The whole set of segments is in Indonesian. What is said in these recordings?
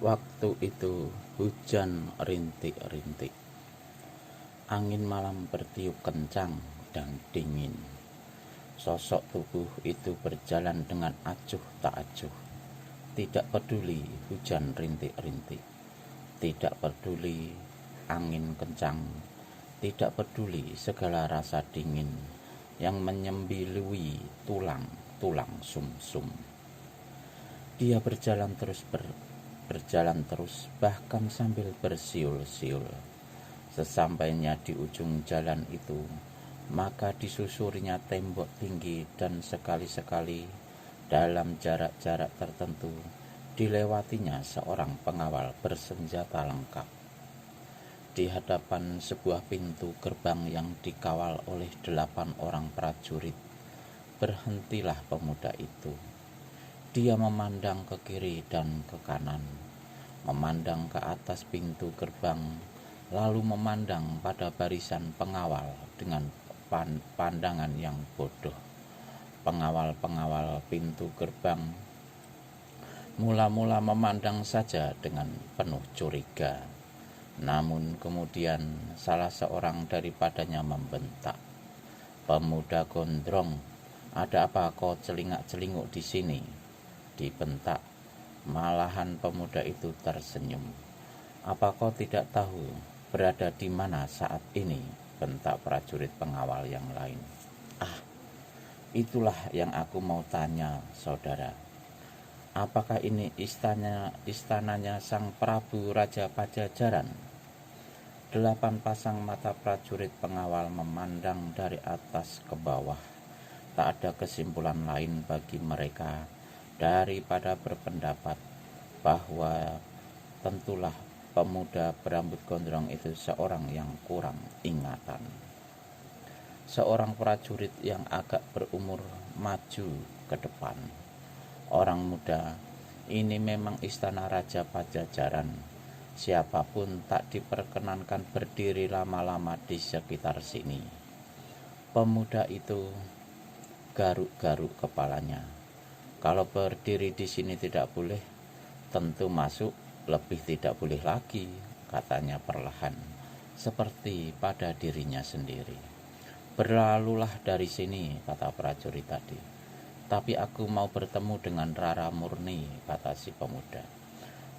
Waktu itu hujan rintik-rintik. Angin malam bertiup kencang dan dingin. Sosok tubuh itu berjalan dengan acuh tak acuh. Tidak peduli hujan rintik-rintik. Tidak peduli angin kencang. Tidak peduli segala rasa dingin yang menyembilui tulang-tulang sumsum. Dia berjalan terus bahkan sambil bersiul-siul. Sesampainya di ujung jalan itu, maka disusurinya tembok tinggi dan sekali-sekali dalam jarak-jarak tertentu dilewatinya seorang pengawal bersenjata lengkap. Di hadapan sebuah pintu gerbang yang dikawal oleh 8 orang prajurit, berhentilah pemuda itu. Dia memandang ke kiri dan ke kanan, memandang ke atas pintu gerbang, lalu memandang pada barisan pengawal dengan pandangan yang bodoh. Pengawal-pengawal pintu gerbang mula-mula memandang saja dengan penuh curiga. Namun kemudian salah seorang daripadanya membentak, "Pemuda gondrong, ada apa kau celingak-celinguk di sini?" Dibentak. Malahan pemuda itu tersenyum. "Apa kau tidak tahu berada di mana saat ini?" bentak prajurit pengawal yang lain. "Ah, itulah yang aku mau tanya, saudara. Apakah ini istananya Sang Prabu Raja Pajajaran?" 8 pasang mata prajurit pengawal memandang dari atas ke bawah. Tak ada kesimpulan lain bagi mereka daripada berpendapat bahwa tentulah pemuda berambut gondrong itu seorang yang kurang ingatan. Seorang prajurit yang agak berumur maju ke depan. "Orang muda, ini memang istana Raja Pajajaran. Siapapun tak diperkenankan berdiri lama-lama di sekitar sini." Pemuda itu garuk-garuk kepalanya. "Kalau berdiri di sini tidak boleh, tentu masuk lebih tidak boleh lagi," katanya perlahan, seperti pada dirinya sendiri. "Berlalulah dari sini," kata prajurit tadi. "Tapi aku mau bertemu dengan Rara Murni," kata si pemuda.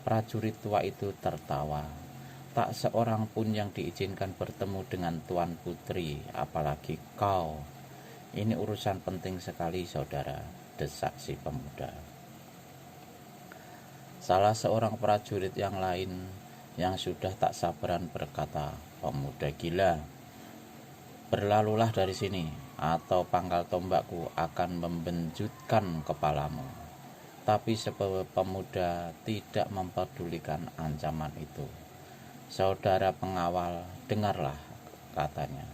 Prajurit tua itu tertawa. "Tak seorang pun yang diizinkan bertemu dengan Tuan Putri, apalagi kau. Ini urusan penting sekali, saudara," desak si pemuda. Salah seorang prajurit yang lain yang sudah tak sabaran berkata, "Pemuda gila, berlalulah dari sini, atau pangkal tombakku akan membenjutkan kepalamu." Tapi pemuda tidak mempedulikan ancaman itu. "Saudara pengawal, dengarlah," katanya.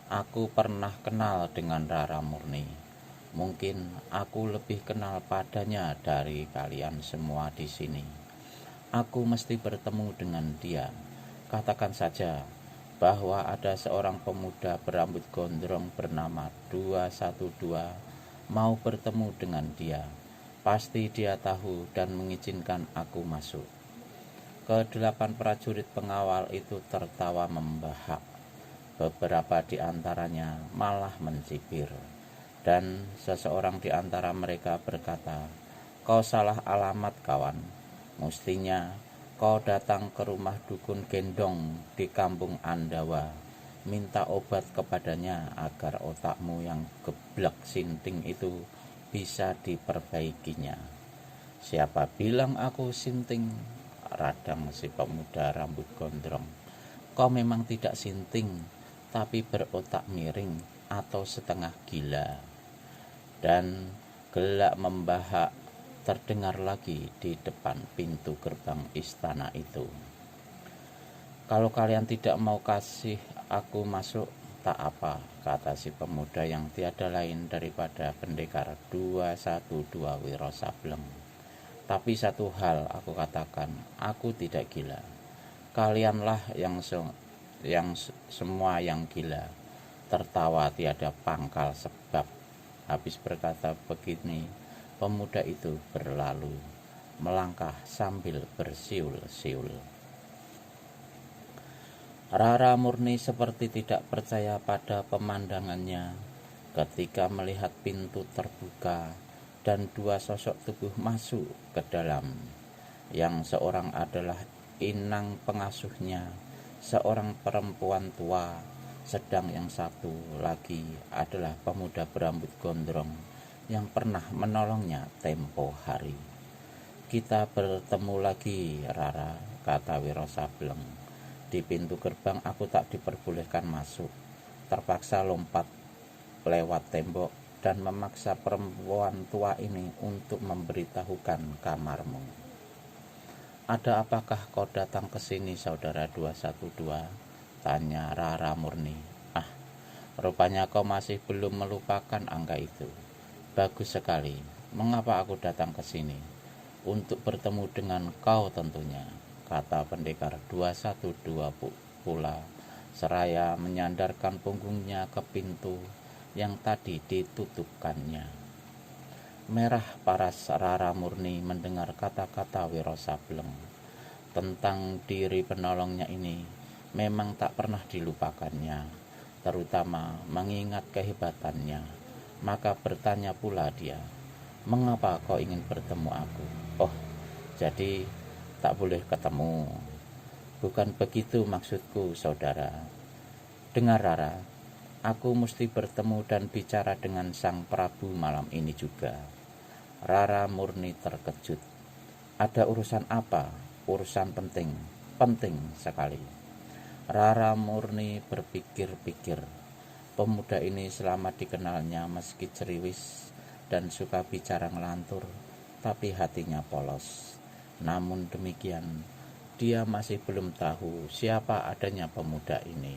"Aku pernah kenal dengan Rara Murni. Mungkin aku lebih kenal padanya dari kalian semua di sini. Aku mesti bertemu dengan dia. Katakan saja bahwa ada seorang pemuda berambut gondrong bernama 212 mau bertemu dengan dia. Pasti dia tahu dan mengizinkan aku masuk." Ke-8 prajurit pengawal itu tertawa membahak. Beberapa di antaranya malah mencibir. Dan seseorang di antara mereka berkata, "Kau salah alamat, kawan. Mestinya kau datang ke rumah dukun Gendong di kampung Andawa. Minta obat kepadanya agar otakmu yang geblek sinting itu bisa diperbaikinya." "Siapa bilang aku sinting?" radang si pemuda rambut gondrong. "Kau memang tidak sinting, tapi berotak miring atau setengah gila." Dan gelak membahak terdengar lagi di depan pintu gerbang istana itu. "Kalau kalian tidak mau kasih aku masuk, tak apa," kata si pemuda yang tiada lain daripada pendekar 212 Wiro Sableng. "Tapi satu hal aku katakan, aku tidak gila. Kalianlah yang semua yang gila." Tertawa tiada pangkal sebab. Habis berkata begini, pemuda itu berlalu. melangkah sambil bersiul-siul. Rara murni seperti tidak percaya pada pemandangannya ketika melihat pintu terbuka dan dua sosok tubuh masuk ke dalam. Yang seorang adalah inang pengasuhnya, seorang perempuan tua, sedang yang satu lagi adalah pemuda berambut gondrong yang pernah menolongnya tempo hari. "Kita bertemu lagi, Rara," kata Wiro Sableng. "Di pintu gerbang aku tak diperbolehkan masuk. Terpaksa lompat lewat tembok dan memaksa perempuan tua ini untuk memberitahukan kamarmu." "Ada apakah kau datang ke sini, saudara 212?" tanya Rara murni. "Ah, rupanya kau masih belum melupakan angka itu. Bagus sekali. Mengapa aku datang ke sini? Untuk bertemu dengan kau tentunya," kata pendekar 212 pula, seraya menyandarkan punggungnya ke pintu yang tadi ditutupkannya. Merah paras Rara murni mendengar kata-kata Wiro Sableng. Tentang diri penolongnya ini memang tak pernah dilupakannya, terutama mengingat kehebatannya. Maka bertanya pula dia, "Mengapa kau ingin bertemu aku?" "Oh, jadi tak boleh ketemu." "Bukan begitu maksudku, saudara. Dengar, Rara, aku mesti bertemu dan bicara dengan Sang Prabu malam ini juga." Rara murni terkejut. "Ada urusan apa?" "Urusan penting, penting sekali." Rara murni berpikir-pikir. Pemuda ini selama dikenalnya meski ceriwis dan suka bicara ngelantur, tapi hatinya polos. Namun demikian, dia masih belum tahu siapa adanya pemuda ini.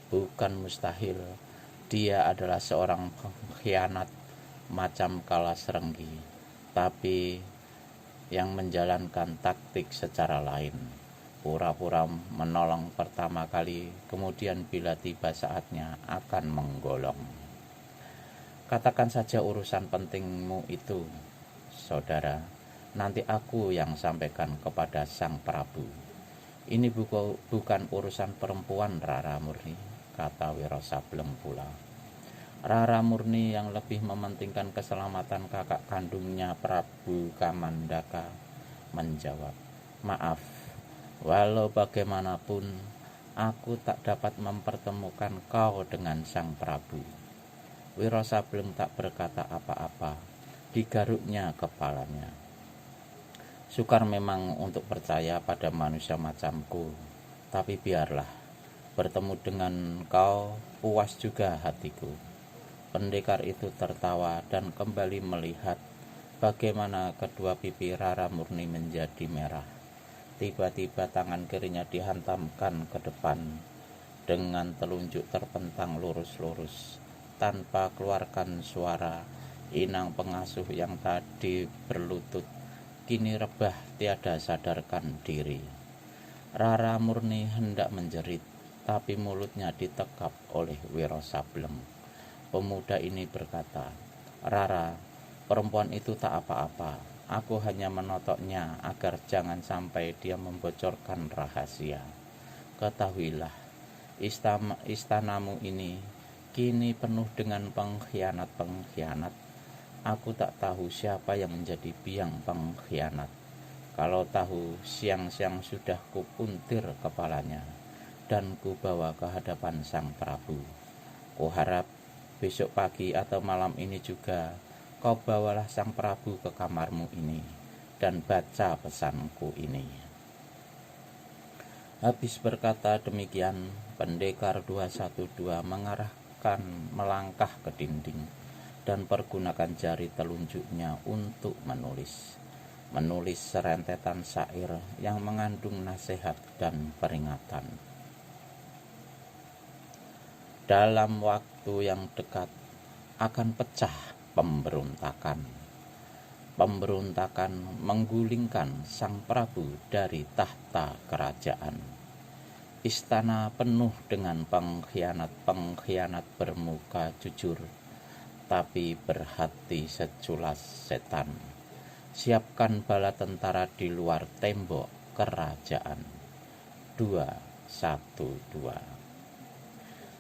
Bukan mustahil dia adalah seorang pengkhianat macam Kalas Renggi, tapi yang menjalankan taktik secara lain. Pura-pura menolong pertama kali, kemudian bila tiba saatnya akan menggolong. "Katakan saja urusan pentingmu itu, saudara. Nanti aku yang sampaikan kepada Sang Prabu." "Ini bukan urusan perempuan, Rara murni," kata Wiro Sableng pula. Rara murni yang lebih mementingkan keselamatan kakak kandungnya Prabu Kamandaka menjawab, "Maaf, walau bagaimanapun aku tak dapat mempertemukan kau dengan Sang Prabu." Wiro Sableng tak berkata apa-apa, digaruknya kepalanya. "Sukar memang untuk percaya pada manusia macamku, tapi biarlah, bertemu dengan kau puas juga hatiku." Pendekar itu tertawa dan kembali melihat bagaimana kedua pipi Rara murni menjadi merah. Tiba-tiba tangan kirinya dihantamkan ke depan dengan telunjuk terpentang lurus-lurus. Tanpa keluarkan suara, inang pengasuh yang tadi berlutut kini rebah tiada sadarkan diri. Rara murni hendak menjerit, tapi mulutnya ditekap oleh Wiro Sableng. Pemuda ini berkata, "Rara, perempuan itu tak apa-apa. Aku hanya menotoknya agar jangan sampai dia membocorkan rahasia. Ketahuilah, istanamu ini kini penuh dengan pengkhianat-pengkhianat. Aku tak tahu siapa yang menjadi biang pengkhianat. Kalau tahu, siang-siang sudah kupuntir kepalanya dan kubawa ke hadapan Sang Prabu. Kuharap besok pagi atau malam ini juga kau bawalah Sang Prabu ke kamarmu ini dan baca pesanku ini." Habis berkata demikian, pendekar 212 mengarahkan melangkah ke dinding dan pergunakan jari telunjuknya untuk menulis serentetan syair yang mengandung nasihat dan peringatan. Dalam waktu yang dekat akan pecah pemberontakan. Pemberontakan menggulingkan Sang Prabu dari tahta kerajaan. Istana penuh dengan pengkhianat-pengkhianat bermuka jujur, tapi berhati seculas setan. Siapkan bala tentara di luar tembok kerajaan. 212.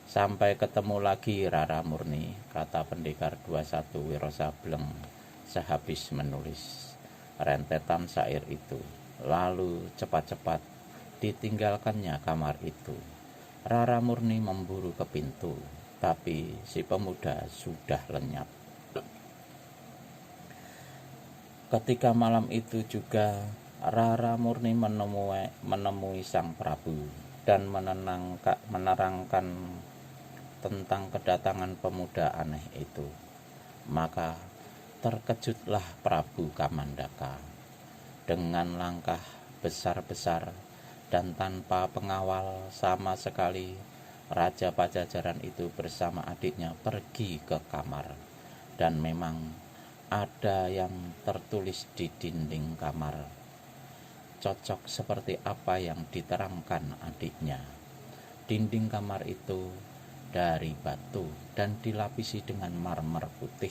Sampai ketemu lagi Rara Murni, kata pendekar 21 Wiro Sableng sehabis menulis rentetan syair itu. Lalu cepat-cepat ditinggalkannya kamar itu. Rara Murni memburu ke pintu, tapi si pemuda sudah lenyap. Ketika malam itu juga Rara Murni menemui Sang Prabu dan menerangkan tentang kedatangan pemuda aneh itu. Maka terkejutlah Prabu Kamandaka. Dengan langkah besar-besar dan tanpa pengawal sama sekali, Raja Pajajaran itu bersama adiknya pergi ke kamar. Dan memang ada yang tertulis di dinding kamar, cocok seperti apa yang diterangkan adiknya. Dinding kamar itu dari batu dan dilapisi dengan marmer putih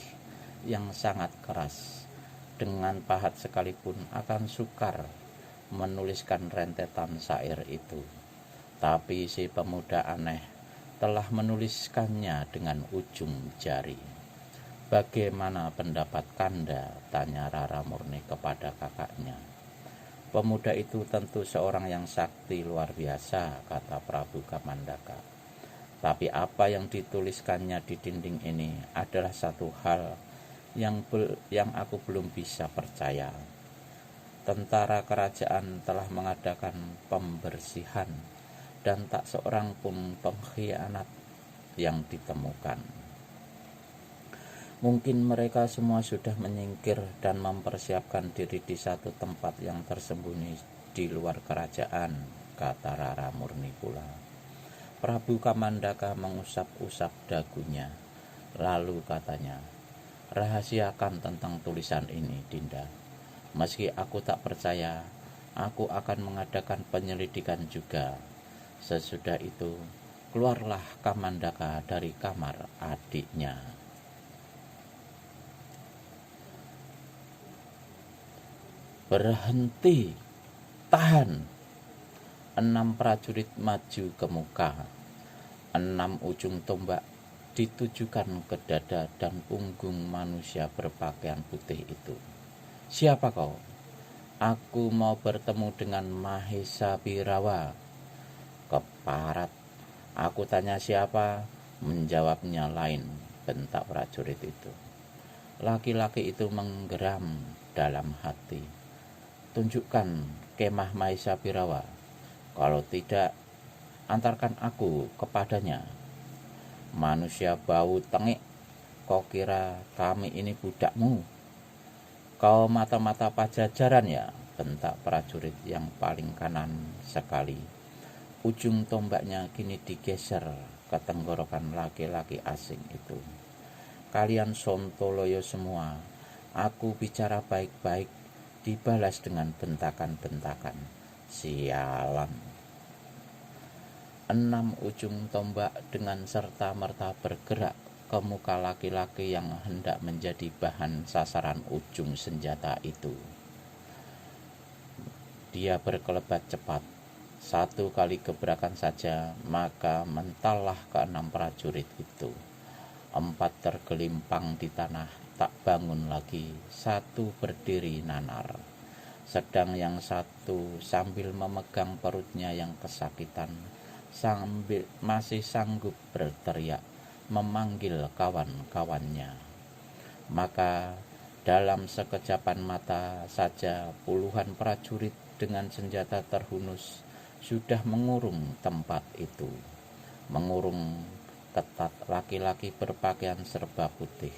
yang sangat keras. Dengan pahat sekalipun akan sukar menuliskan rentetan syair itu. Tapi si pemuda aneh telah menuliskannya dengan ujung jari. Bagaimana pendapat Kanda? Tanya Rara Murni kepada kakaknya. Pemuda itu tentu seorang yang sakti luar biasa, kata Prabu Kamandaka. Tapi apa yang dituliskannya di dinding ini adalah satu hal yang aku belum bisa percaya. Tentara kerajaan telah mengadakan pembersihan dan tak seorang pun pengkhianat yang ditemukan. Mungkin mereka semua sudah menyingkir dan mempersiapkan diri di satu tempat yang tersembunyi di luar kerajaan, kata Rara Murni pula. Prabu Kamandaka mengusap-usap dagunya, lalu katanya, rahasiakan tentang tulisan ini, Dinda. Meski aku tak percaya, aku akan mengadakan penyelidikan juga. Sesudah itu, keluarlah Kamandaka dari kamar adiknya. Berhenti, tahan. 6 prajurit maju ke muka. 6 ujung tombak ditujukan ke dada dan punggung manusia berpakaian putih itu. Siapa kau? Aku mau bertemu dengan Mahesa Birawa. Keparat. Aku tanya siapa? Menjawabnya lain, bentak prajurit itu. Laki-laki itu menggeram dalam hati. Tunjukkan kemah Mahesa Birawa. Kalau tidak, antarkan aku kepadanya. Manusia bau tengik, kau kira kami ini budakmu? Kau mata-mata Pajajaran ya? Bentak prajurit yang paling kanan sekali. Ujung tombaknya kini digeser ke tenggorokan laki-laki asing itu. Kalian sontoloyo semua, aku bicara baik-baik, dibalas dengan bentakan-bentakan. Sialan. 6 ujung tombak dengan serta-merta bergerak ke muka laki-laki yang hendak menjadi bahan sasaran ujung senjata itu. Dia berkelebat cepat. 1 kali gebrakan saja, maka mentallah ke-6 prajurit itu. 4 tergelimpang di tanah, tak bangun lagi. 1 berdiri nanar. Sedang yang 1 sambil memegang perutnya yang kesakitan, masih sanggup berteriak, memanggil kawan-kawannya. Maka dalam sekejapan mata saja puluhan prajurit dengan senjata terhunus sudah mengurung tempat itu. Mengurung ketat laki-laki berpakaian serba putih.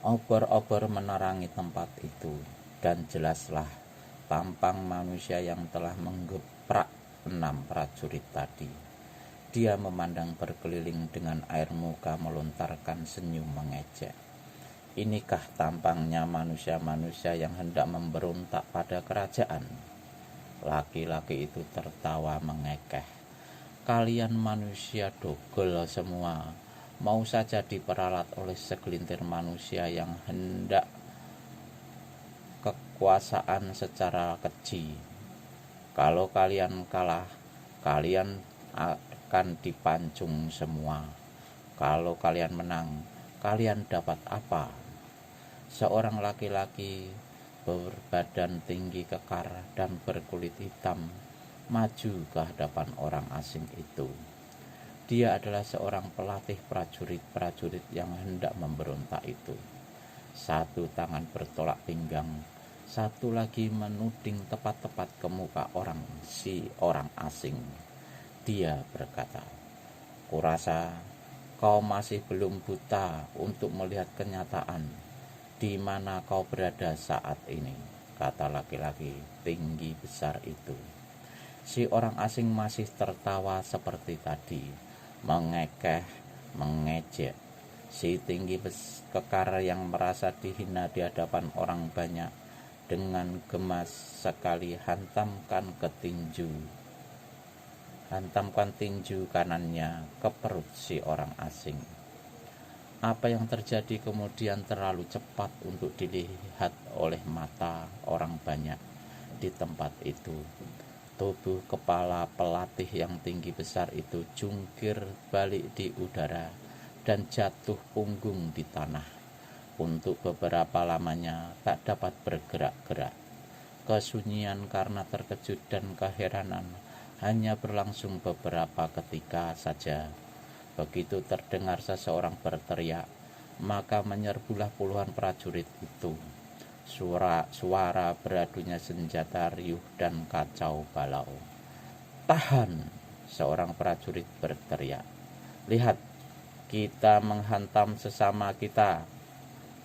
Obor-obor menerangi tempat itu, dan jelaslah tampang manusia yang telah menggeprak 6 prajurit tadi. Dia memandang berkeliling dengan air muka melontarkan senyum mengejek. Inikah tampangnya manusia-manusia yang hendak memberontak pada kerajaan? Laki-laki itu tertawa mengekeh. Kalian manusia dogol semua, mau saja diperalat oleh segelintir manusia yang hendak kekuasaan secara keji. Kalau kalian kalah, kalian akan dipancung semua. Kalau kalian menang, kalian dapat apa? Seorang laki-laki berbadan tinggi kekar dan berkulit hitam maju ke hadapan orang asing itu. Dia adalah seorang pelatih prajurit-prajurit yang hendak memberontak itu. Satu tangan bertolak pinggang, satu lagi menuding tepat-tepat ke muka si orang asing. Dia berkata, "Kurasa kau masih belum buta untuk melihat kenyataan di mana kau berada saat ini," kata laki-laki tinggi besar itu. Si orang asing masih tertawa seperti tadi, mengekeh, mengejek. Si tinggi kekar yang merasa dihina di hadapan orang banyak dengan gemas sekali hantamkan tinju kanannya ke perut si orang asing. Apa yang terjadi kemudian terlalu cepat untuk dilihat oleh mata orang banyak di tempat itu. Tubuh kepala pelatih yang tinggi besar itu jungkir balik di udara dan jatuh punggung di tanah. Untuk beberapa lamanya tak dapat bergerak-gerak. Kesunyian karena terkejut dan keheranan hanya berlangsung beberapa ketika saja. Begitu terdengar seseorang berteriak, maka menyerbulah puluhan prajurit itu. Suara beradunya senjata riuh dan kacau balau. "Tahan!" seorang prajurit berteriak. "Lihat, kita menghantam sesama kita.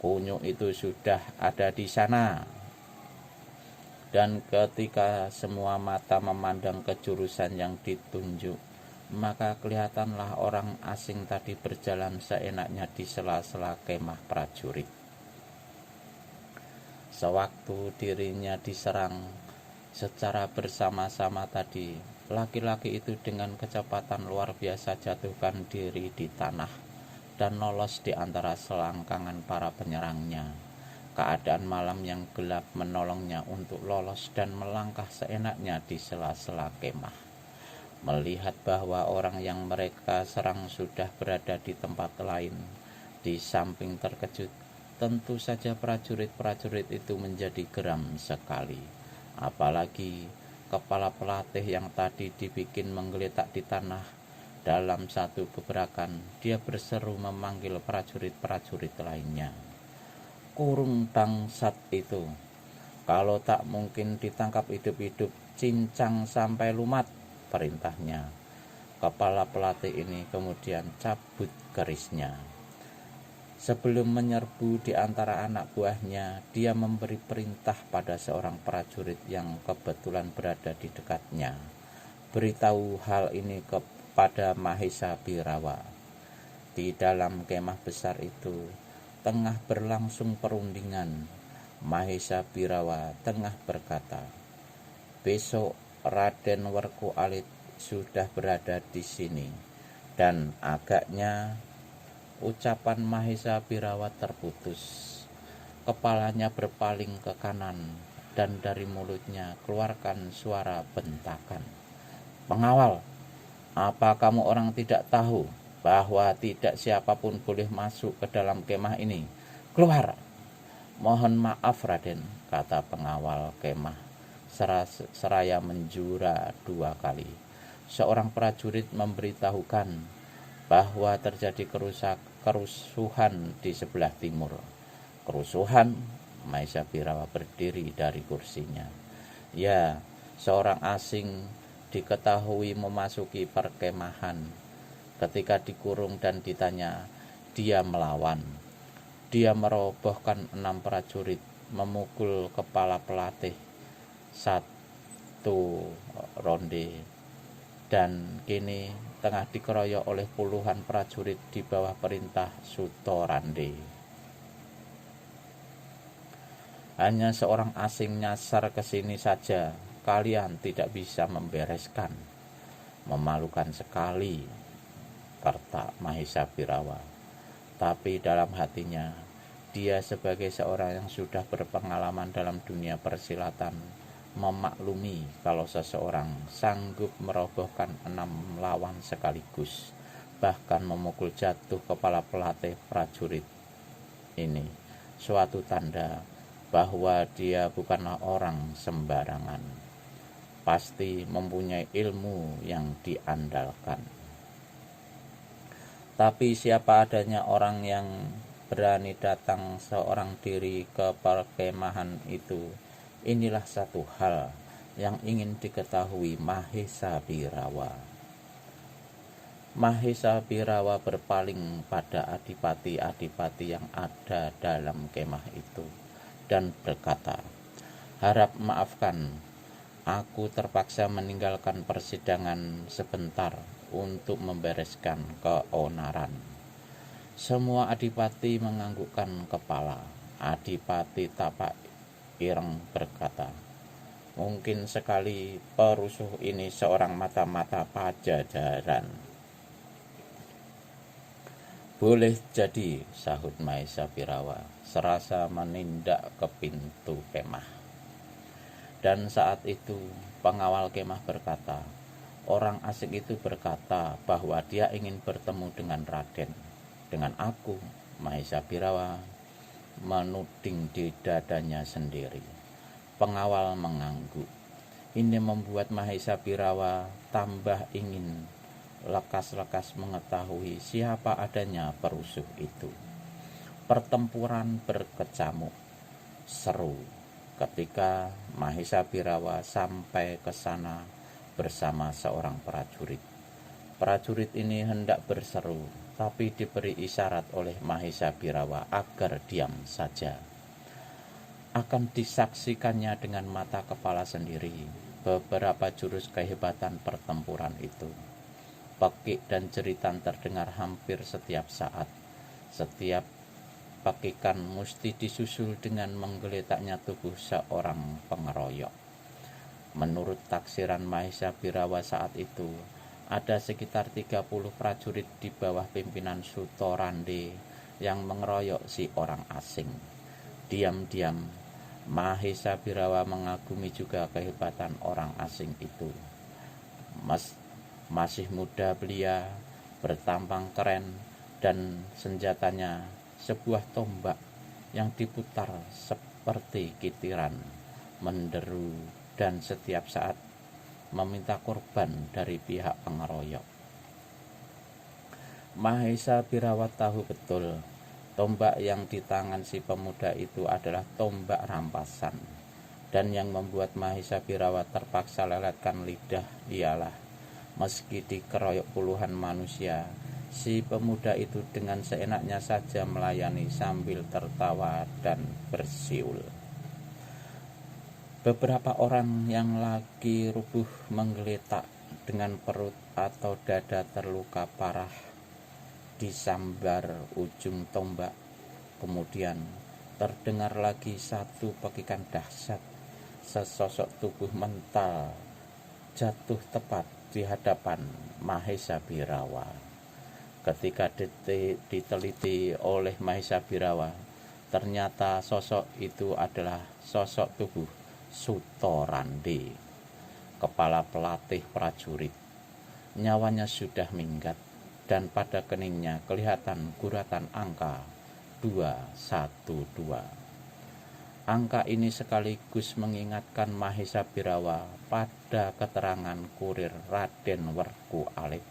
Kunyuk itu sudah ada di sana." Dan ketika semua mata memandang ke jurusan yang ditunjuk, maka kelihatanlah orang asing tadi berjalan seenaknya di sela-sela kemah prajurit. Sewaktu dirinya diserang secara bersama-sama tadi, laki-laki itu dengan kecepatan luar biasa jatuhkan diri di tanah dan lolos di antara selangkangan para penyerangnya. Keadaan malam yang gelap menolongnya untuk lolos dan melangkah seenaknya di sela-sela kemah. Melihat bahwa orang yang mereka serang sudah berada di tempat lain, di samping terkejut, tentu saja prajurit-prajurit itu menjadi geram sekali. Apalagi kepala pelatih yang tadi dibikin menggeletak di tanah. Dalam satu gebrakan, dia berseru memanggil prajurit-prajurit lainnya. "Kurung bangsat itu, kalau tak mungkin ditangkap hidup-hidup, cincang sampai lumat," perintahnya. Kepala pelatih ini kemudian cabut kerisnya. Sebelum menyerbu di antara anak buahnya, dia memberi perintah pada seorang prajurit yang kebetulan berada di dekatnya. "Beritahu hal ini kepada Mahesa Birawa." Di dalam kemah besar itu tengah berlangsung perundingan. Mahesa Birawa tengah berkata, "Besok Raden Werku Alit sudah berada di sini." Dan agaknya ucapan Mahesa Birawa terputus. Kepalanya berpaling ke kanan dan dari mulutnya keluarkan suara bentakan. "Pengawal, apa kamu orang tidak tahu bahwa tidak siapapun boleh masuk ke dalam kemah ini? Keluar!" "Mohon maaf Raden," kata pengawal kemah seraya menjura 2 kali. Seorang prajurit memberitahukan bahwa terjadi kerusuhan di sebelah timur. "Kerusuhan?" Mahesa Birawa berdiri dari kursinya. "Ya, seorang asing diketahui memasuki perkemahan. Ketika dikurung dan ditanya, dia melawan. Dia merobohkan 6 prajurit, memukul kepala pelatih 1 ronde, dan kini tengah dikeroyok oleh puluhan prajurit di bawah perintah Sutorande. Hanya seorang asing nyasar ke sini saja, kalian tidak bisa membereskan. Memalukan sekali," kata Mahesa Birawa. Tapi dalam hatinya Dia sebagai seorang yang sudah berpengalaman dalam dunia persilatan memaklumi kalau seseorang sanggup merobohkan 6 lawan sekaligus, bahkan memukul jatuh kepala pelatih prajurit ini, suatu tanda bahwa dia bukanlah orang sembarangan, pasti mempunyai ilmu yang diandalkan. Tapi siapa adanya orang yang berani datang seorang diri ke perkemahan itu, inilah satu hal yang ingin diketahui Mahesa Birawa. Mahesa Birawa berpaling pada adipati-adipati yang ada dalam kemah itu dan berkata, "Harap maafkan, aku terpaksa meninggalkan persidangan sebentar untuk membereskan keonaran." Semua adipati menganggukkan kepala. Adipati Tapak Ireng berkata, "Mungkin sekali perusuh ini seorang mata-mata Pajajaran." "Boleh jadi," sahut Mahesa Birawa, serasa menindak ke pintu kemah. Dan saat itu pengawal kemah berkata, "Orang asing itu berkata bahwa dia ingin bertemu dengan Raden." "Dengan aku?" Mahesa Birawa menuding di dadanya sendiri. Pengawal mengangguk. Ini membuat Mahesa Birawa tambah ingin lekas-lekas mengetahui siapa adanya perusuh itu. Pertempuran berkecamuk seru ketika Mahesa Birawa sampai ke sana bersama seorang prajurit. Prajurit ini hendak berseru, tapi diberi isyarat oleh Mahesa Birawa agar diam saja. Akan disaksikannya dengan mata kepala sendiri beberapa jurus kehebatan pertempuran itu. Pekik dan jeritan terdengar hampir setiap saat. Setiap pekikan mesti disusul dengan menggeletaknya tubuh seorang pengeroyok. Menurut taksiran Mahesa Birawa saat itu, ada sekitar 30 prajurit di bawah pimpinan Sutorande yang mengeroyok si orang asing. Diam-diam Mahesa Birawa mengagumi juga kehebatan orang asing itu. Masih muda belia, bertampang keren, dan senjatanya sebuah tombak yang diputar seperti kitiran, menderu dan setiap saat meminta korban dari pihak pengeroyok. Mahesa Birawa tahu betul tombak yang di tangan si pemuda itu adalah tombak rampasan, dan yang membuat Mahesa Birawa terpaksa leletkan lidah ialah meski dikeroyok puluhan manusia, si pemuda itu dengan seenaknya saja melayani sambil tertawa dan bersiul. Beberapa orang yang lagi rubuh menggeletak dengan perut atau dada terluka parah disambar ujung tombak. Kemudian terdengar lagi satu pekikan dahsyat. Sesosok tubuh mental jatuh tepat di hadapan Mahesa Birawa. Ketika diteliti oleh Mahesa Birawa, ternyata sosok itu adalah sosok tubuh Sutorande, kepala pelatih prajurit. Nyawanya sudah minggat dan pada keningnya kelihatan guratan angka 212. Angka ini sekaligus mengingatkan Mahesa Birawa pada keterangan kurir Raden Werku Alit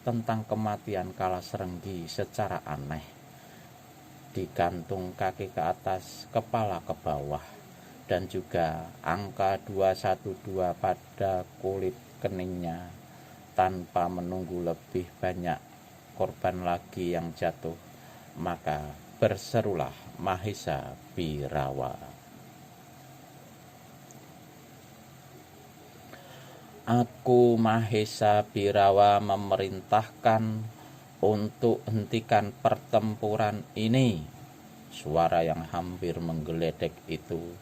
tentang kematian Kalasrenggi secara aneh, digantung kaki ke atas, kepala ke bawah, dan juga angka 212 pada kulit keningnya. Tanpa menunggu lebih banyak korban lagi yang jatuh, maka berserulah Mahesa Birawa. "Aku Mahesa Birawa memerintahkan untuk hentikan pertempuran ini." Suara yang hampir menggeledek itu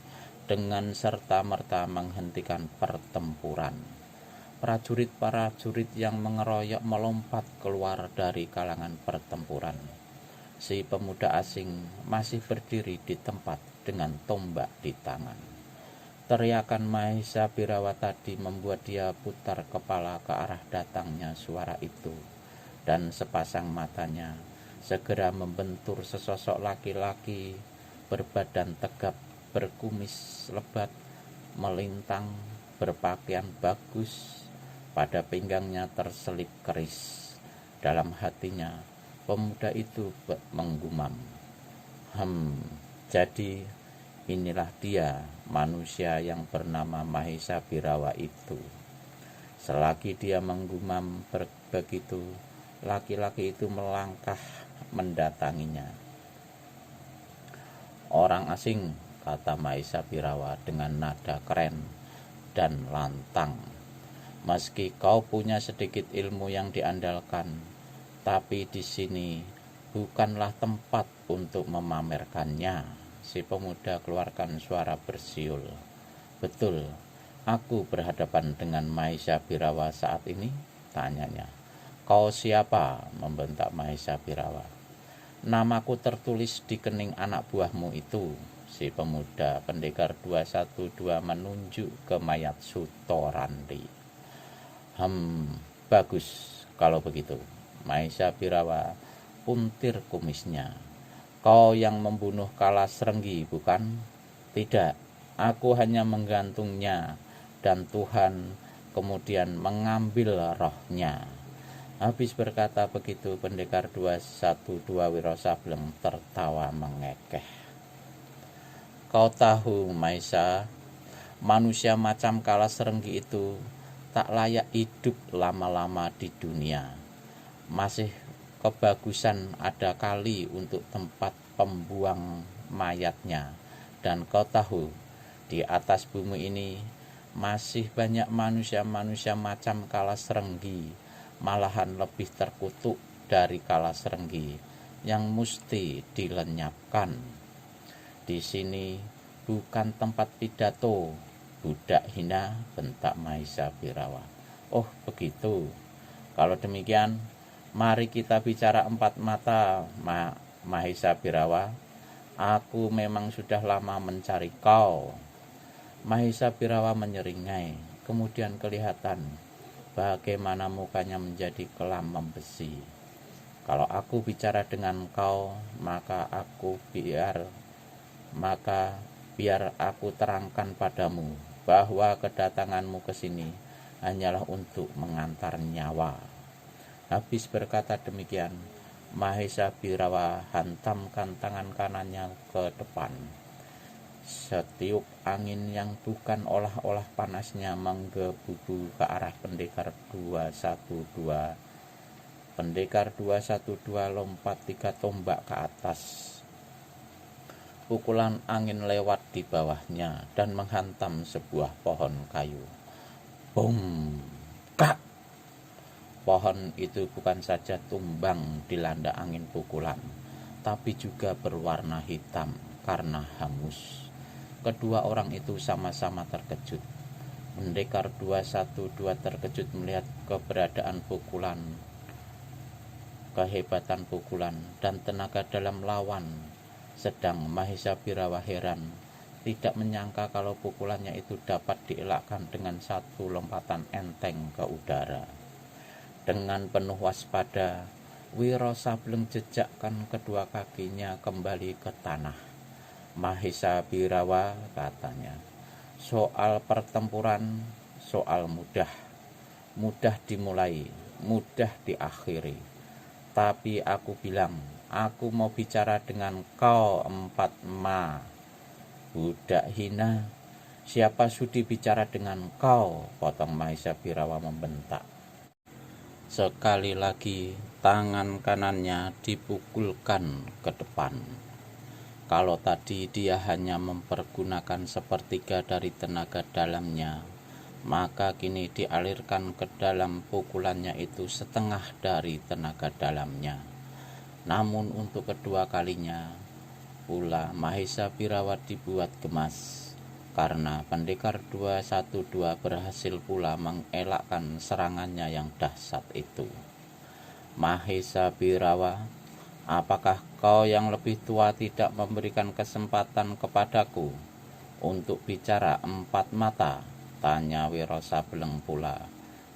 dengan serta-merta menghentikan pertempuran. Prajurit-prajurit yang mengeroyok melompat keluar dari kalangan pertempuran. Si pemuda asing masih berdiri di tempat dengan tombak di tangan. Teriakan Mahesa Birawa tadi membuat dia putar kepala ke arah datangnya suara itu, dan sepasang matanya segera membentur sesosok laki-laki berbadan tegap, berkumis lebat, melintang, berpakaian bagus, pada pinggangnya terselip keris. Dalam hatinya, pemuda itu menggumam, jadi inilah dia manusia yang bernama Mahesa Birawa itu. Selagi dia menggumam begitu, laki-laki itu melangkah mendatanginya. Orang asing, kata Mahesa Birawa dengan nada keren dan lantang. Meski kau punya sedikit ilmu yang diandalkan, tapi di sini bukanlah tempat untuk memamerkannya. Si pemuda keluarkan suara bersiul. Betul, aku berhadapan dengan Mahesa Birawa saat ini, tanyanya. Kau siapa? Membentak Mahesa Birawa. Namaku tertulis di kening anak buahmu itu. Si pemuda pendekar 212 menunjuk ke mayat Sutorandi. Bagus kalau begitu. Mahesa Birawa puntir kumisnya. Kau yang membunuh Kalasrenggi, bukan? Tidak, aku hanya menggantungnya dan Tuhan kemudian mengambil rohnya. Habis berkata begitu, pendekar 212 Wiro Sableng tertawa mengekeh. Kau tahu, Mahesa, manusia macam Kalasrenggi itu tak layak hidup lama-lama di dunia. Masih kebagusan ada kali untuk tempat pembuang mayatnya. Dan kau tahu, di atas bumi ini masih banyak manusia-manusia macam Kalasrenggi, malahan lebih terkutuk dari Kalasrenggi, yang mesti dilenyapkan. Di sini bukan tempat pidato, budak hina, bentak Mahesa Birawa. Oh begitu, kalau demikian mari kita bicara empat mata, Mahesa Birawa. Aku memang sudah lama mencari kau. Mahesa Birawa menyeringai, kemudian kelihatan bagaimana mukanya menjadi kelam membesi. Kalau aku bicara dengan kau, maka biar aku terangkan padamu bahwa kedatanganmu ke sini hanyalah untuk mengantar nyawa. Habis berkata demikian, Mahesa Birawa hantamkan tangan kanannya ke depan. Setiup angin yang bukan olah-olah panasnya menggebu ke arah pendekar 212. Pendekar 212 lompat 3 tombak ke atas. Pukulan angin lewat di bawahnya dan menghantam sebuah pohon kayu. Bum! Krak! Pohon itu bukan saja tumbang dilanda angin pukulan, tapi juga berwarna hitam karena hangus. Kedua orang itu sama-sama terkejut. Pendekar 212 terkejut melihat keberadaan pukulan, kehebatan pukulan, dan tenaga dalam lawan. Sedang Mahesa Birawa heran, tidak menyangka kalau pukulannya itu dapat dielakkan dengan satu lompatan enteng ke udara. Dengan penuh waspada, Wiro Sableng jejakkan kedua kakinya kembali ke tanah. Mahesa Birawa, katanya, soal pertempuran, soal mudah dimulai, mudah diakhiri. Tapi aku bilang, aku mau bicara dengan kau empat ma. Budak hina, siapa sudi bicara dengan kau? Potong Mahesa Birawa membentak. Sekali lagi tangan kanannya dipukulkan ke depan. Kalau tadi dia hanya mempergunakan sepertiga dari tenaga dalamnya, maka kini dialirkan ke dalam pukulannya itu setengah dari tenaga dalamnya. Namun untuk kedua kalinya pula Mahesa Birawa dibuat gemas, karena pendekar 212 berhasil pula mengelakkan serangannya yang dahsyat itu. Mahesa Birawa, Apakah kau yang lebih tua tidak memberikan kesempatan kepadaku untuk bicara 4 mata? Tanya Wiro Sableng pula.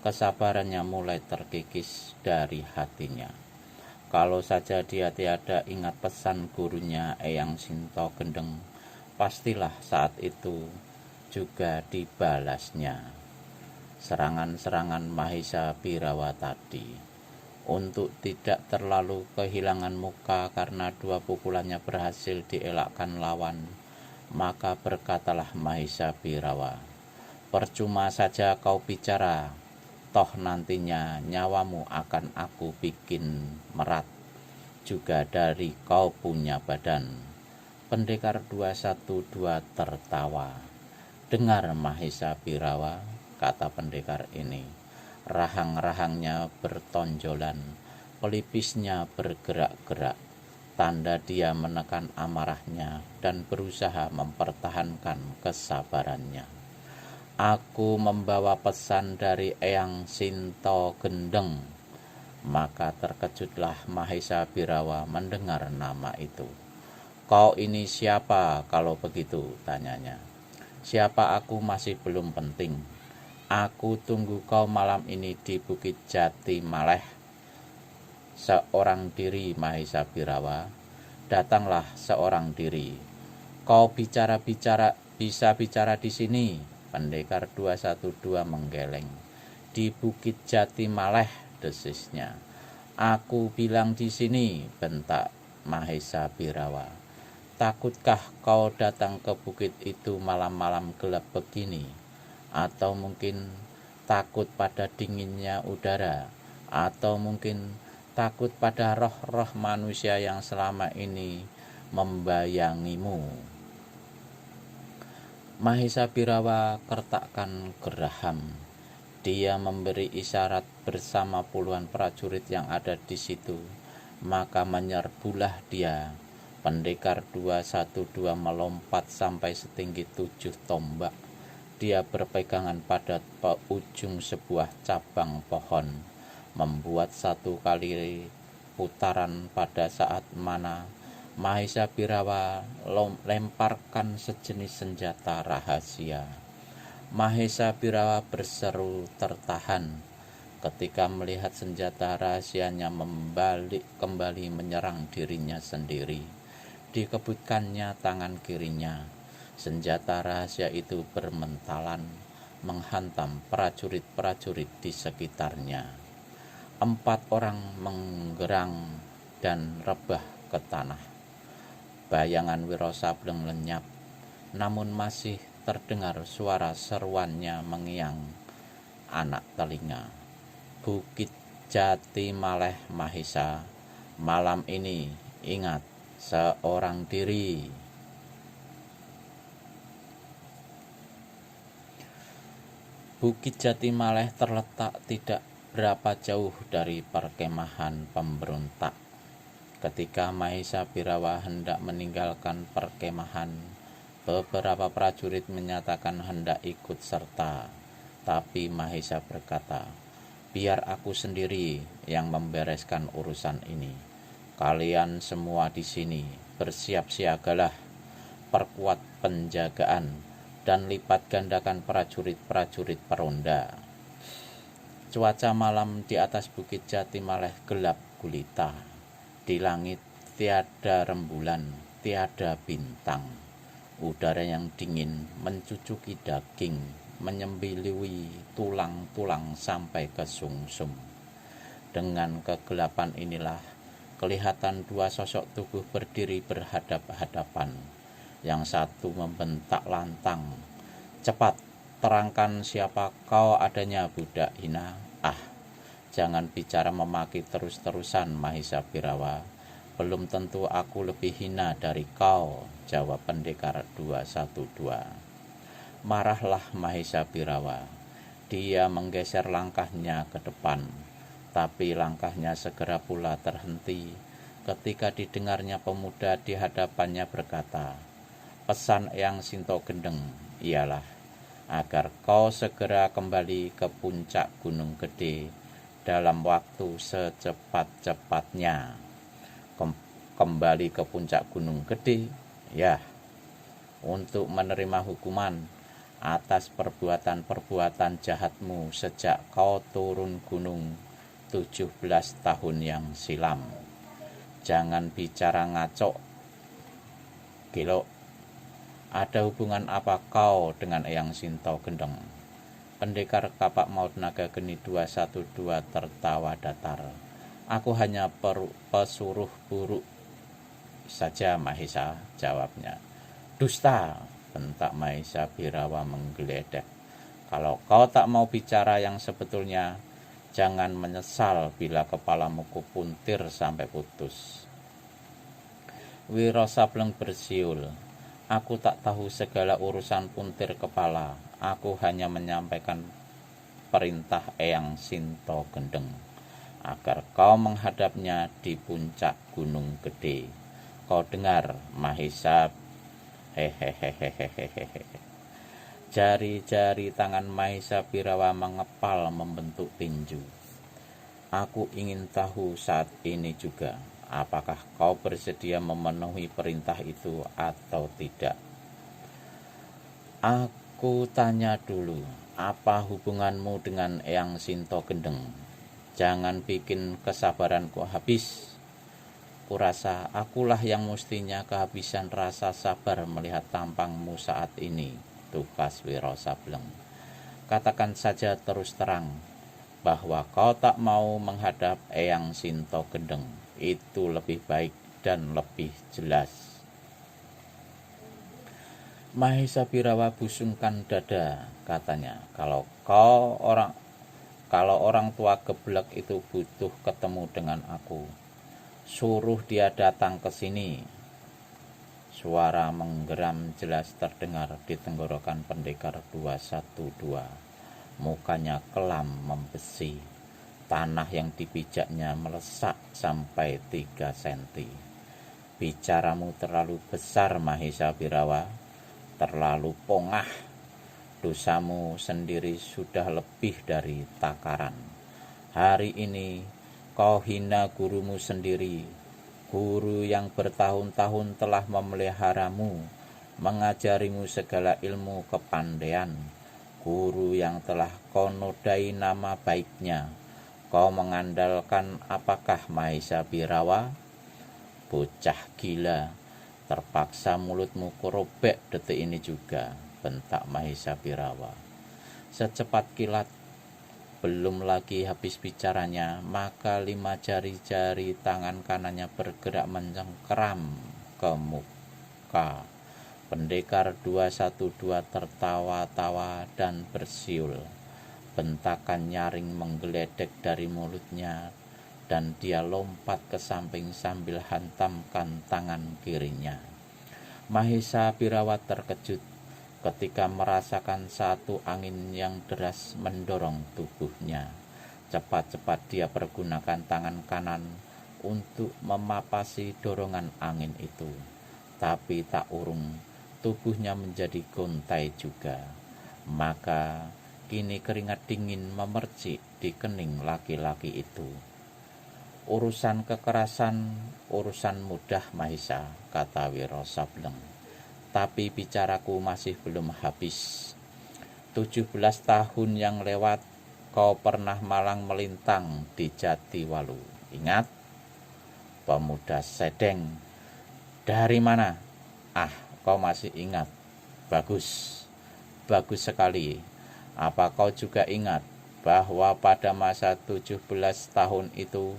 Kesabarannya mulai terkikis dari hatinya. Kalau saja dia tiada ingat pesan gurunya Eyang Sinto Gendeng, pastilah saat itu juga dibalasnya serangan-serangan Mahesa Birawa tadi. Untuk tidak terlalu kehilangan muka karena 2 pukulannya berhasil dielakkan lawan, maka berkatalah Mahesa Birawa, "Percuma saja kau bicara, toh nantinya nyawamu akan aku bikin merat juga dari kau punya badan." Pendekar 212 tertawa. "Dengar Mahesa Birawa," kata pendekar ini. Rahang-rahangnya bertonjolan, pelipisnya bergerak-gerak, tanda dia menekan amarahnya dan berusaha mempertahankan kesabarannya. "Aku membawa pesan dari Eyang Sinto Gendeng." Maka terkejutlah Mahesa Birawa mendengar nama itu. "Kau ini siapa kalau begitu?" tanyanya. "Siapa aku masih belum penting. Aku tunggu kau malam ini di Bukit Jati Maleh." "Seorang diri, Mahesa Birawa." "Datanglah seorang diri." "Kau bisa bicara di sini?" Pendekar 212 menggeleng. "Di Bukit Jati Maleh," desisnya. "Aku bilang di sini," bentak Mahesa Birawa. "Takutkah kau datang ke bukit itu malam-malam gelap begini? Atau mungkin takut pada dinginnya udara? Atau mungkin takut pada roh-roh manusia yang selama ini membayangimu?" Mahesa Birawa kertakkan geraham. Dia memberi isyarat bersama puluhan prajurit yang ada di situ. Maka menyerbulah dia. Pendekar 212 melompat sampai setinggi 7 tombak. Dia berpegangan pada ujung sebuah cabang pohon, membuat 1 kali putaran pada saat mana Mahesa Birawa lemparkan sejenis senjata rahasia. Mahesa Birawa berseru tertahan ketika melihat senjata rahasianya kembali menyerang dirinya sendiri. Dikebutkannya tangan kirinya. Senjata rahasia itu bermentalan menghantam prajurit-prajurit di sekitarnya. 4 orang menggerang dan rebah ke tanah. Bayangan Wiro Sableng lenyap, namun masih terdengar suara seruannya mengiang anak telinga. "Bukit Jati Maleh, Mahesa. Malam ini ingat, seorang diri." Bukit Jati Maleh terletak tidak berapa jauh dari perkemahan pemberontak. Ketika Mahesa Birawa hendak meninggalkan perkemahan, beberapa prajurit menyatakan hendak ikut serta. Tapi Mahesa berkata, "Biar aku sendiri yang membereskan urusan ini. Kalian semua di sini bersiap siagalah, perkuat penjagaan dan lipat gandakan prajurit-prajurit peronda." Cuaca malam di atas Bukit Jati Maleh gelap gulita. Di langit tiada rembulan, tiada bintang. Udara yang dingin mencucuki daging, menyembelui tulang-tulang sampai ke sungsum. Dengan kegelapan inilah kelihatan 2 sosok tubuh berdiri berhadap-hadapan. Yang satu membentak lantang, "Cepat, terangkan siapa kau adanya, budak hina." "Ah, jangan bicara memaki terus-terusan, Mahesa Birawa. Belum tentu aku lebih hina dari kau," jawab pendekar 212. Marahlah Mahesa Birawa. Dia menggeser langkahnya ke depan, tapi langkahnya segera pula terhenti ketika didengarnya pemuda di hadapannya berkata, "Pesan Eyang Sinto Gendeng ialah agar kau segera kembali ke puncak Gunung Gede dalam waktu secepat-cepatnya." kembali ke puncak Gunung Gede, ya, untuk menerima hukuman atas perbuatan-perbuatan jahatmu sejak kau turun gunung 17 tahun yang silam. Jangan bicara ngaco, Gelo. Ada hubungan apa kau dengan Eyang Sinto Gendeng? Pendekar Kapak Maut Naga Geni 212 tertawa datar. Aku hanya pesuruh buruk saja, Mahesa, jawabnya. Dusta, bentak Mahesa Birawa menggeledek. Kalau kau tak mau bicara yang sebetulnya, jangan menyesal bila kepalamu kupuntir sampai putus. Wiro Sableng bersiul. Aku tak tahu segala urusan puntir kepala. Aku hanya menyampaikan perintah Eyang Sinto Gendeng agar kau menghadapnya di puncak Gunung Gede. Kau dengar, Mahesa? Hehehehehehehe. Jari-jari tangan Mahesa Birawa mengepal membentuk tinju. Aku ingin tahu saat ini juga, apakah kau bersedia memenuhi perintah itu atau tidak? Aku tanya dulu, apa hubunganmu dengan Eyang Sinto Gendeng? Jangan bikin kesabaranku habis. Kurasa akulah yang mestinya kehabisan rasa sabar melihat tampangmu saat ini, tukas Wiro Sableng. Katakan saja terus terang bahwa kau tak mau menghadap Eyang Sinto Gendeng. Itu lebih baik dan lebih jelas. Mahesa Birawa busungkan dada, katanya. Kalau orang tua geblek itu butuh ketemu dengan aku, suruh dia datang ke sini. Suara menggeram jelas terdengar di tenggorokan pendekar 212. Mukanya kelam membesi. Tanah yang dipijaknya melesak sampai 3 cm. Bicaramu terlalu besar, Mahesa Birawa. Terlalu pongah. Dosamu sendiri sudah lebih dari takaran. Hari ini kau hina gurumu sendiri. Guru yang bertahun-tahun telah memeliharamu, mengajarimu segala ilmu kepandaian. Guru yang telah kau nodai nama baiknya. Kau mengandalkan apakah, Mahesa Birawa? Bocah gila, terpaksa mulutmu korobek detik ini juga, bentak Mahesa Birawa. Secepat kilat, belum lagi habis bicaranya, maka 5 jari-jari tangan kanannya bergerak mencengkeram ke muka. Pendekar 212 tertawa-tawa dan bersiul. Bentakan nyaring menggeledek dari mulutnya, dan dia lompat ke samping sambil hantamkan tangan kirinya. Mahesa Birawa terkejut ketika merasakan satu angin yang deras mendorong tubuhnya. Cepat-cepat dia pergunakan tangan kanan untuk memapasi dorongan angin itu. Tapi tak urung, tubuhnya menjadi gontai juga. Maka kini keringat dingin memercik di kening laki-laki itu. Urusan kekerasan, urusan mudah, Mahesa, kata Wiro Sableng. Tapi bicaraku masih belum habis. 17 tahun yang lewat, kau pernah malang melintang di Jatiwalu. Ingat? Pemuda Sedeng. Dari mana? Ah, kau masih ingat. Bagus. Bagus sekali. Apa kau juga ingat bahwa pada masa 17 tahun itu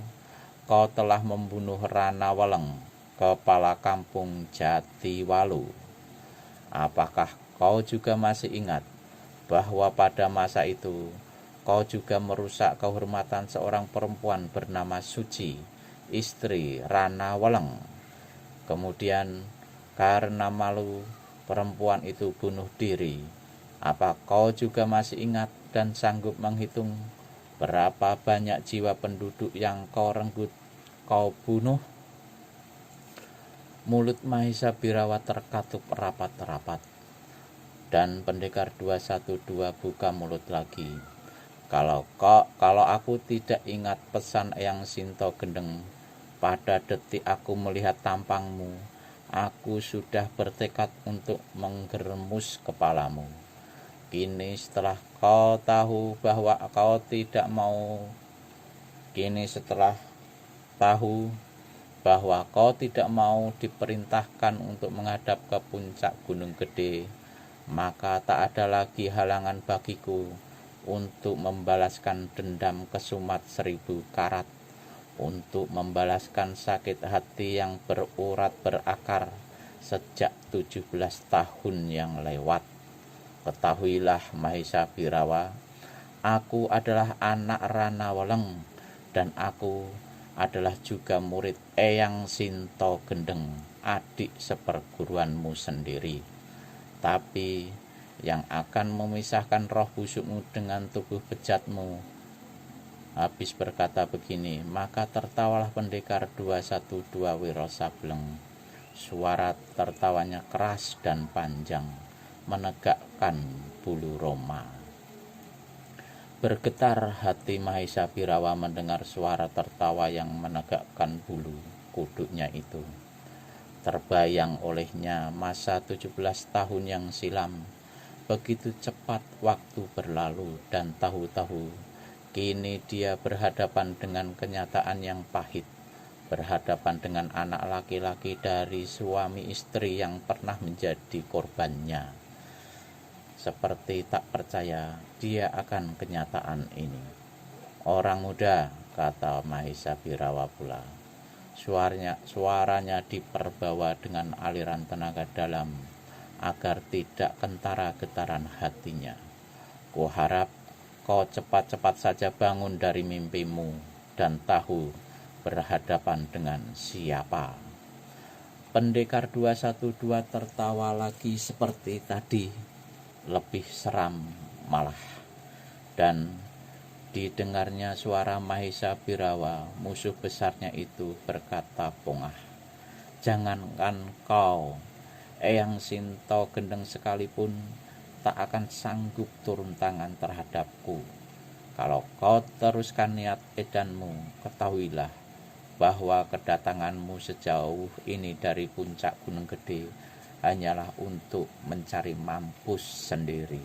kau telah membunuh Rana Weleng, kepala kampung Jatiwalu? Apakah kau juga masih ingat bahwa pada masa itu kau juga merusak kehormatan seorang perempuan bernama Suci, istri Rana Weleng? Kemudian karena malu, perempuan itu bunuh diri. Apa kau juga masih ingat dan sanggup menghitung berapa banyak jiwa penduduk yang kau renggut, kau bunuh? Mulut Mahesa Birawa terkatup rapat-rapat, dan pendekar 212 buka mulut lagi. Kalau aku tidak ingat pesan Eyang Sinto Gendeng, Pada detik aku melihat tampangmu, aku sudah bertekad untuk menggermus kepalamu. Kini setelah kau tahu bahwa kau tidak mau diperintahkan untuk menghadap ke puncak gunung gede, maka tak ada lagi halangan bagiku untuk membalaskan dendam kesumat 1000 karat, untuk membalaskan sakit hati yang berurat berakar sejak 17 tahun yang lewat. Ketahuilah Mahesa Birawa, aku adalah anak Rana Weleng, dan aku adalah juga murid Eyang Sinto Gendeng, adik seperguruanmu sendiri. Tapi yang akan memisahkan roh busukmu dengan tubuh bejatmu. Habis berkata begini, maka tertawalah pendekar 212 Wiro Sableng. Suara tertawanya keras dan panjang, menegakkan bulu roma. Bergetar hati Mahesa Birawa mendengar suara tertawa yang menegakkan bulu kuduknya itu. Terbayang olehnya masa 17 tahun yang silam. Begitu cepat waktu berlalu, dan tahu-tahu kini dia berhadapan dengan kenyataan yang pahit, berhadapan dengan anak laki-laki dari suami istri yang pernah menjadi korbannya. Seperti tak percaya dia akan kenyataan ini. Orang muda, kata Mahesa Birawa pula. Suaranya diperbawa dengan aliran tenaga dalam agar tidak kentara getaran hatinya. Kuharap kau cepat-cepat saja bangun dari mimpimu dan tahu berhadapan dengan siapa. Pendekar 212 tertawa lagi seperti tadi, lebih seram malah, dan didengarnya suara Mahesa Birawa, musuh besarnya itu, berkata pongah, jangankan kau, Eyang Sinto Gendeng sekalipun tak akan sanggup turun tangan terhadapku. Kalau kau teruskan niat edanmu, ketahuilah bahwa kedatanganmu sejauh ini dari puncak Gunung Gede hanyalah untuk mencari mampus sendiri.